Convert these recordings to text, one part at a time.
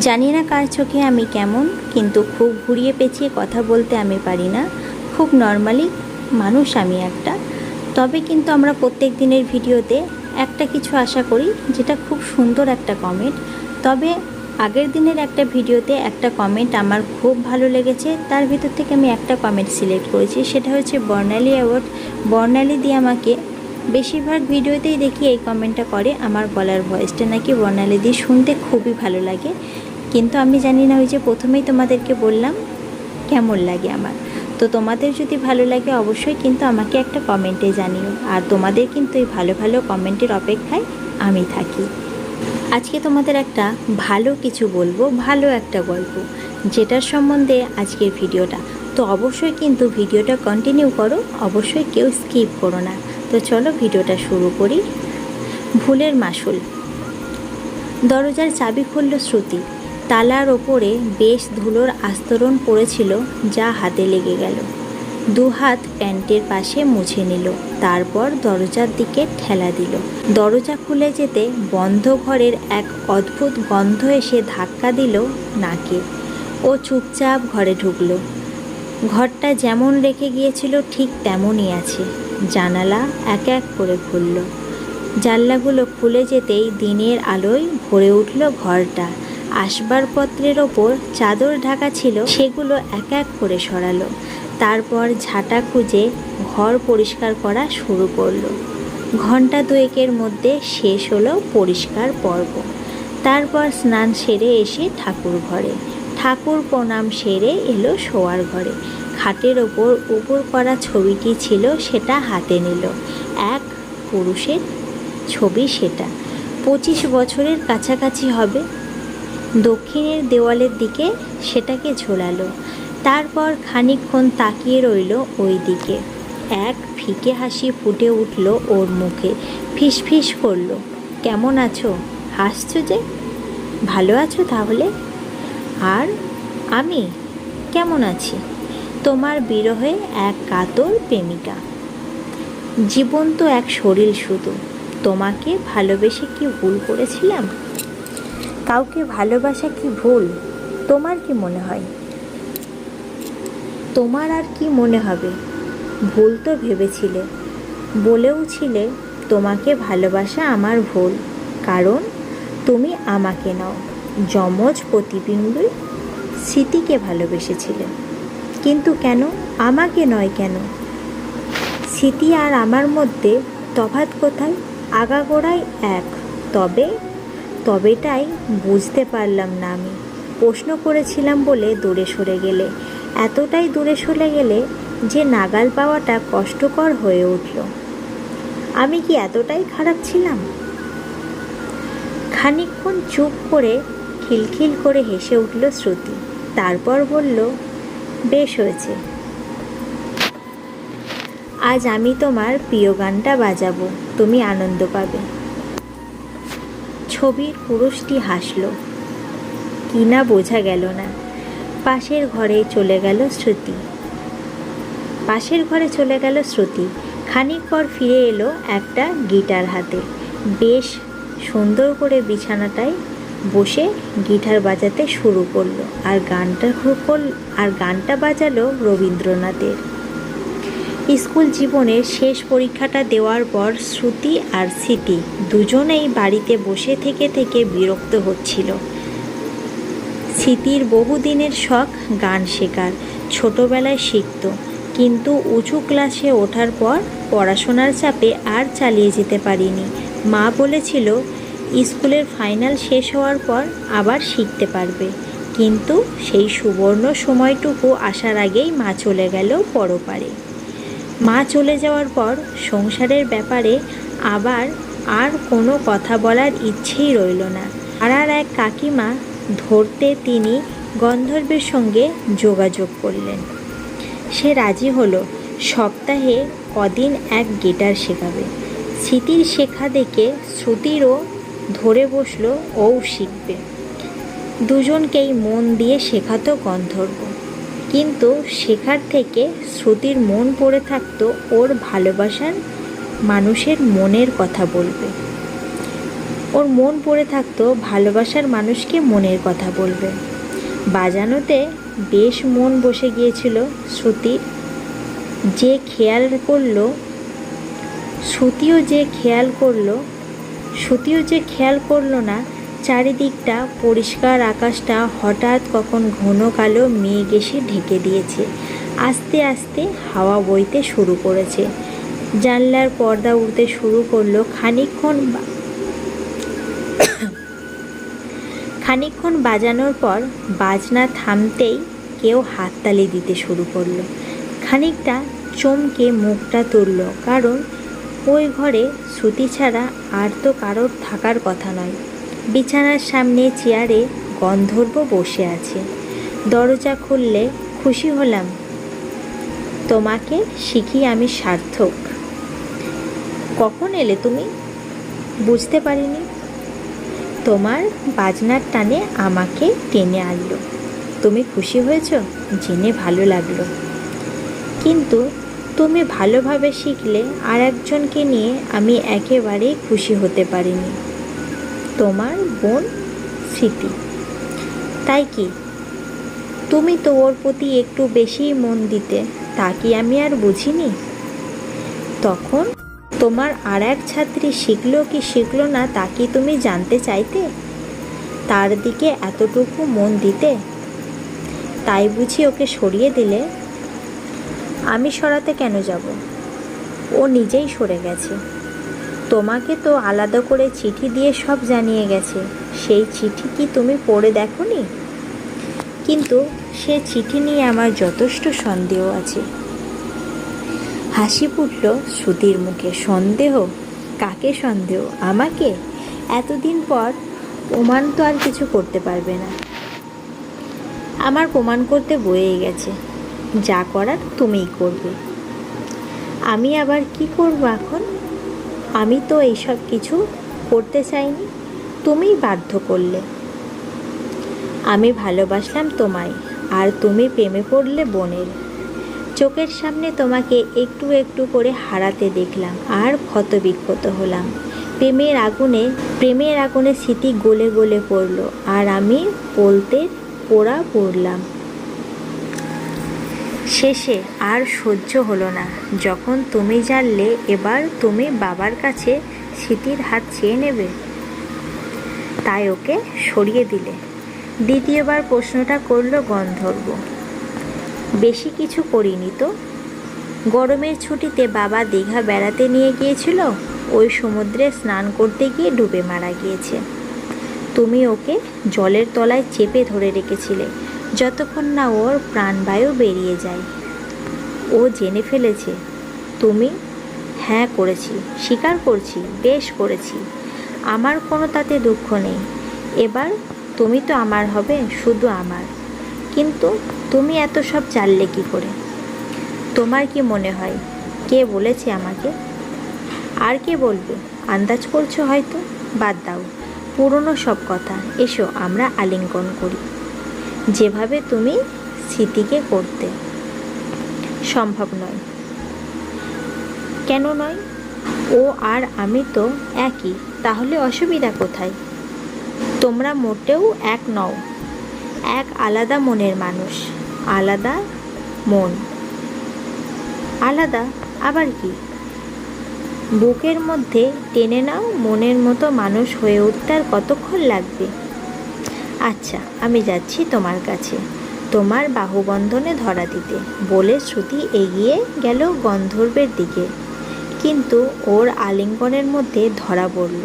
জানি না কার চোখে আমি কেমন, কিন্তু খুব ঘুরিয়ে পেঁচিয়ে কথা বলতে আমি পারি না। খুব নর্মালি মানুষ আমি একটা। তবে কিন্তু আমরা প্রত্যেক দিনের ভিডিওতে একটা কিছু আশা করি, যেটা খুব সুন্দর একটা কমেন্ট। তবে আগের দিনের একটা ভিডিওতে একটা কমেন্ট আমার খুব ভালো লেগেছে, তার ভিতর থেকে আমি একটা কমেন্ট সিলেক্ট করেছি। সেটা হচ্ছে বর্ণালী অ্যাওয়ার্ড। বর্ণালী দিয়ে আমাকে বেশিরভাগ ভিডিওতেই দেখি এই কমেন্টটা করে, আমার গলার ভয়েসটা নাকি বর্ণালী দিয়ে শুনতে খুবই ভালো লাগে। কিন্তু আমি জানি না, ওই যে প্রথমেই তোমাদেরকে বললাম কেমন লাগে আমার। তো তোমাদের যদি ভালো লাগে অবশ্যই কিন্তু আমাকে একটা কমেন্টে জানিও। আর তোমাদের কিন্তু এই ভালো ভালো কমেন্টের অপেক্ষায় আমি থাকি। আজকে তোমাদের একটা ভালো কিছু বলবো, ভালো একটা গল্প, যেটার সম্বন্ধে আজকের ভিডিওটা। তো অবশ্যই কিন্তু ভিডিওটা কন্টিনিউ করো, অবশ্যই কেউ স্কিপ করো না। তো চলো ভিডিওটা শুরু করি। ভুলের মাসুল। দরজার চাবি খুলল শ্রুতি। তালার ওপরে বেশ ধুলোর আস্তরণ পড়েছিল, যা হাতে লেগে গেল। দুহাত প্যান্টের পাশে মুছে নিল, তারপর দরজার দিকে ঠেলা দিল। দরজা খুলে যেতে বন্ধ ঘরের এক অদ্ভুত গন্ধ এসে ধাক্কা দিল নাকে। ও চুপচাপ ঘরে ঢুকল। ঘরটা যেমন রেখে গিয়েছিল ঠিক তেমনই আছে। জানালা এক এক করে খুলল। জানলাগুলো খুলে যেতেই দিনের আলোয় ভরে উঠল ঘরটা। আসবাবপত্রের ওপর চাদর ঢাকা ছিল, সেগুলো এক এক করে সরালো। তারপর ঝাঁটা খুঁজে ঘর পরিষ্কার করা শুরু করলো। ঘন্টা দুয়েকের মধ্যে শেষ হলো পরিষ্কার পর্ব। তারপর স্নান সেরে এসে ঠাকুর ঘরে, ঠাকুর প্রণাম সেরে এলো শোয়ার ঘরে। খাটের ওপর উপর করা ছবিটি ছিল, সেটা হাতে নিল। এক পুরুষের ছবি সেটা। 25 বছরের কাছাকাছি হবে। দক্ষিণের দেওয়ালের দিকে সেটাকে ঝোলালো। তারপর খানিকক্ষণ তাকিয়ে রইল ওই দিকে। এক ফিকে হাসি ফুটে উঠল ওর মুখে। ফিসফিস করল, কেমন আছো? হাসছো যে? ভালো আছো তাহলে? আর আমি কেমন আছি? তোমার বিরহে এক কাতর প্রেমিকা। জীবন তো এক শরীর শুধু। তোমাকে ভালোবেসে কি ভুল করেছিলাম? কাউকে ভালোবাসা কি ভুল? তোমার কি মনে হয়? তোমার আর কি মনে হবে? ভুল তো ভেবেছিলে, বলেও ছিলে তোমাকে ভালোবাসা আমার ভুল, কারণ তুমি আমাকে নাও, যমজ প্রতিবিম্বী স্মৃতিকে ভালোবেসেছিলে। কিন্তু কেন আমাকে নয়? কেন? স্মৃতি আর আমার মধ্যে তফাৎ কোথায়? আগাগোড়াই এক। তবেটাই বুঝতে পারলাম না আমি। প্রশ্ন করেছিলাম বলে দূরে সরে গেলে, এতটাই দূরে সরে গেলে যে নাগাল পাওয়াটা কষ্টকর হয়ে উঠল। আমি কি এতটাই খারাপ ছিলাম? খানিকক্ষণ চুপ করে খিলখিল করে হেসে উঠল শ্রুতি। তারপর বলল, বেশ হয়েছে, আজ আমি তোমার প্রিয় গানটা বাজাবো, তুমি আনন্দ পাবে। ছবির পুরুষটি হাসল, কি না বোঝা গেল না। পাশের ঘরে চলে গেল শ্রুতি। খানিক পর ফিরে এলো একটা গিটার হাতে। বেশ সুন্দর করে বিছানাটায় বসে গিটার বাজাতে শুরু করলো, আর গানটা বাজালো রবীন্দ্রনাথের। স্কুল জীবনের শেষ পরীক্ষাটা দেওয়ার পর শ্রুতি আর স্মৃতি দুজনেই বাড়িতে বসে থেকে থেকে বিরক্ত হচ্ছিল। স্মৃতির বহুদিনের শখ গান শেখার, ছোটবেলায় শিখত, কিন্তু উঁচু ক্লাসে ওঠার পর পড়াশোনার চাপে আর চালিয়ে যেতে পারিনি। মা বলেছিল স্কুলের ফাইনাল শেষ হওয়ার পর আবার শিখতে পারবে, কিন্তু সেই সুবর্ণ সময়টুকু আসার আগেই মা চলে গেল পরপারে। মা চলে যাওয়ার পর সংসারের ব্যাপারে আর কোনো কথা বলার ইচ্ছেই রইল না। আর এক কাকিমা ধরতে তিনি গন্ধর্বের সঙ্গে যোগাযোগ করলেন। সে রাজি হলো, সপ্তাহে কদিন এক গিটার শেখাবে। স্মৃতির শেখা দেখে শ্রুতিরও ধরে বসলো, ও শিখবে। দুজনকেই মন দিয়ে শেখাতো গন্ধর্ব, কিন্তু শেখার থেকে শ্রুতির মন পড়ে থাকতো ওর ভালোবাসার মানুষের মনের কথা বলবে। ওর মন পড়ে থাকতো ভালোবাসার মানুষকে মনের কথা বলবে। বাজানোতে বেশ মন বসে গিয়েছিল শ্রুতির। যে খেয়াল করলো শ্রুতিও যে খেয়াল করলো না চারিদিকটা পরিষ্কার আকাশটা হঠাৎ কখন ঘন কালো মেঘ এসে ঢেকে দিয়েছে। আস্তে আস্তে হাওয়া বইতে শুরু করেছে। জানলার পর্দা উঠতে শুরু করলো। খানিকক্ষণ বাজানোর পর বাজনা থামতেই কেউ হাততালি দিতে শুরু করলো। খানিকটা চমকে মুখটা তুলল, কারণ ওই ঘরে শ্রুতি ছাড়া আর তো কারোর থাকার কথা নয়। বিছানার সামনে চেয়ারে গন্ধর্ব বসে আছে। দরজা খুললে খুশি হলাম। তোমাকে শিখি আমি সার্থক। কখন এলে তুমি? বুঝতে পারিনি। তোমার বাজনার টানে আমাকে টেনে আনলো। তুমি খুশি হয়েছ? জেনে ভালো লাগলো। কিন্তু তুমি ভালোভাবে শিখলে আর একজনকে নিয়ে আমি একেবারেই খুশি হতে পারিনি। তোমার বোন স্মৃতি। তাই কি? তুমি তো ওর প্রতি একটু বেশিই মন দিতে, তা কি আমি আর বুঝিনি? তখন তোমার আর এক ছাত্রী শিখলো কি শিখলো না তা কি তুমি জানতে চাইতে? তার দিকে এতটুকু মন দিতে, তাই বুঝি ওকে সরিয়ে দিলে? আমি সরাতে কেন যাব? ও নিজেই সরে গেছে। তোমাকে তো আলাদা করে চিঠি দিয়ে সব জানিয়ে গেছে। সেই চিঠি কি তুমি পড়ে দেখোনি? কিন্তু সে চিঠি নিয়ে আমার যথেষ্ট সন্দেহ আছে। হাসি ফুটল শ্রুতির মুখে। সন্দেহ? কাকে সন্দেহ? আমাকে? এতদিন পর প্রমাণ তো আর কিছু করতে পারবে না। আমার প্রমাণ করতে বয়ে গেছে। যা করার তুমিই করবে। আমি আবার কি করব এখন? আমি তো এইসব কিছু করতে চাইনি, তুমিই বাধ্য করলে। আমি ভালোবাসলাম তোমায়, আর তুমি প্রেমে পড়লে বোনের। চোখের সামনে তোমাকে একটু একটু করে হারাতে দেখলাম আর ক্ষতবিক্ষত হলাম। প্রেমের আগুনে স্মৃতি গলে গলে পড়ল, আর আমি বলতে পোড়া পড়লাম। শেষে আর সহ্য হলো না যখন তুমি জানলে এবার তুমি বাবার কাছে স্মৃতির হাত চেয়ে নেবে, তাই ওকে সরিয়ে দিলে। দ্বিতীয়বার প্রশ্নটা করলো গন্ধর্ব। বেশি কিছু করিনি তো। গরমের ছুটিতে বাবা দীঘা বেড়াতে নিয়ে গিয়েছিল। ওই সমুদ্রে স্নান করতে গিয়ে ডুবে মারা গিয়েছে। তুমি ওকে জলের তলায় চেপে ধরে রেখেছিলে যতক্ষণ না ওর প্রাণবায়ু বেরিয়ে যায়। ও জেনে ফেলেছে তুমি? হ্যাঁ করেছি, স্বীকার করছি, বেশ করেছি। আমার কোনো তাতে দুঃখ নেই। এবার তুমি তো আমার হবে, শুধু আমার। কিন্তু তুমি এত সব জানলে কি করে? তোমার কি মনে হয় কে বলেছে আমাকে? আর কে বলবে? আন্দাজ করছো হয়তো। বাদ দাও পুরনো সব কথা। এসো আমরা আলিঙ্গন করি, যেভাবে তুমি স্মৃতিকে করতে। সম্ভব নয়। কেন নয়? ও আর আমি তো একই, তাহলে অসুবিধা কোথায়? তোমরা মোটেও এক নও। এক আলাদা মনের মানুষ। আলাদা মন। আলাদা আবার কি? বুকের মধ্যে টেনে নাও মনের মতো মানুষ হয়ে উঠতে আর কতক্ষণ লাগবে? আচ্ছা আমি যাচ্ছি তোমার কাছে, তোমার বাহুবন্ধনে ধরা দিতে, বলে শ্রুতি এগিয়ে গেল গন্ধর্বের দিকে। কিন্তু ওর আলিঙ্গনের মধ্যে ধরা পড়ল।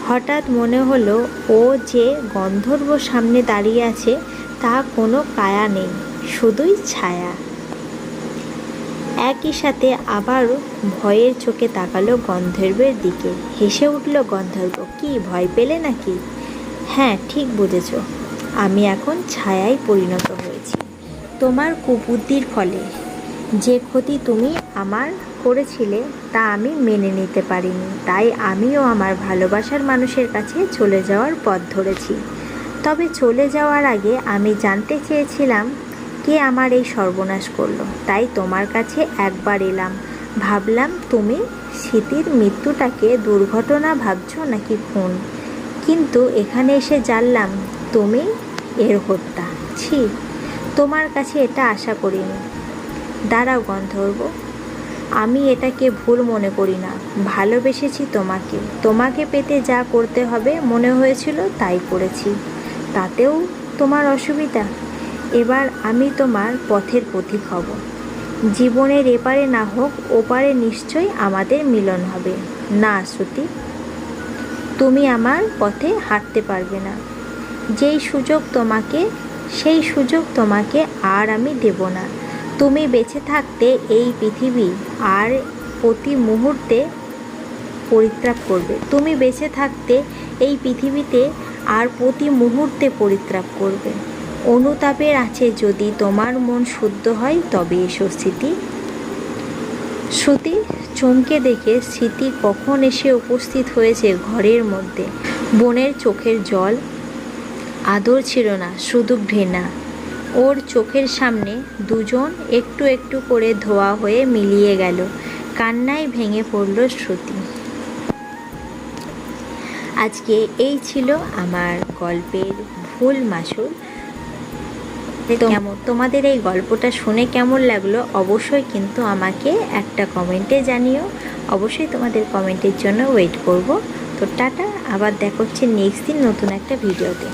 হঠাৎ মনে হলো ও যে গন্ধর্ব সামনে দাঁড়িয়ে আছে তা কোনো কায়া নেই, শুধুই ছায়া। একই সাথে আবার ভয়ের চোখে তাকালো গন্ধর্বের দিকে। হেসে উঠল গন্ধর্ব। কি ভয় পেলে নাকি? হ্যাঁ ঠিক বুঝেছ, আমি এখন ছায়ায় পরিণত হয়েছি তোমার কুবুদ্ধির ফলে। যে ক্ষতি তুমি আমার করেছিলে তা আমি মেনে নিতে পারিনি, তাই আমিও আমার ভালোবাসার মানুষের কাছে চলে যাওয়ার পথ ধরেছি। তবে চলে যাওয়ার আগে আমি জানতে চেয়েছিলাম কে আমার এই সর্বনাশ করলো। তাই তোমার কাছে একবার এলাম। ভাবলাম তুমি স্মৃতির মৃত্যুটাকে দুর্ঘটনা ভাবছো নাকি খুন। কিন্তু এখানে এসে জানলাম তুমি এর হত্যা। ছি, তোমার কাছে এটা আশা করিনি। দাঁড়াও গন্ধর্ব, আমি এটাকে ভুল মনে করি না। ভালোবেসেছি তোমাকে, তোমাকে পেতে যা করতে হবে মনে হয়েছিল তাই করেছি। তাতেও তোমার অসুবিধা? এবার আমি তোমার পথের পথিক হব। জীবনের এপারে না হোক ওপারে নিশ্চয়ই আমাদের মিলন হবে। না শ্রুতি, তুমি আমার পথে হাঁটতে পারবে না। সেই সুযোগ তোমাকে আর আমি দেব না। তুমি বেঁচে থাকতে এই পৃথিবী আর প্রতি মুহূর্তে পরিত্রাপ করবে। তুমি বেঁচে থাকতে এই পৃথিবীতে আর প্রতি মুহূর্তে পরিত্রাপ করবে। অনুতাপের আছে যদি তোমার মন শুদ্ধ হয় তবে এসো স্মৃতি। শ্রুতি চমকে দেখে স্মৃতি কখন এসে উপস্থিত হয়েছে ঘরের মধ্যে। বোনের চোখের জল আদর ছিল না, শুধু ঘৃণা। ওর চোখের সামনে দুজন একটু একটু করে ধোয়া হয়ে মিলিয়ে গেল। কান্নায় ভেঙে পড়ল শ্রুতি। আজকে এই ছিল আমার গল্পের ভুল মাসুল। তোমাদের এই গল্পটা শুনে কেমন লাগলো অবশ্যই কিন্তু আমাকে একটা কমেন্টে জানিও। অবশ্যই তোমাদের কমেন্টের জন্য ওয়েট করব। তো টাটা, আবার দেখা হচ্ছে নেক্সট দিন নতুন একটা ভিডিওতে।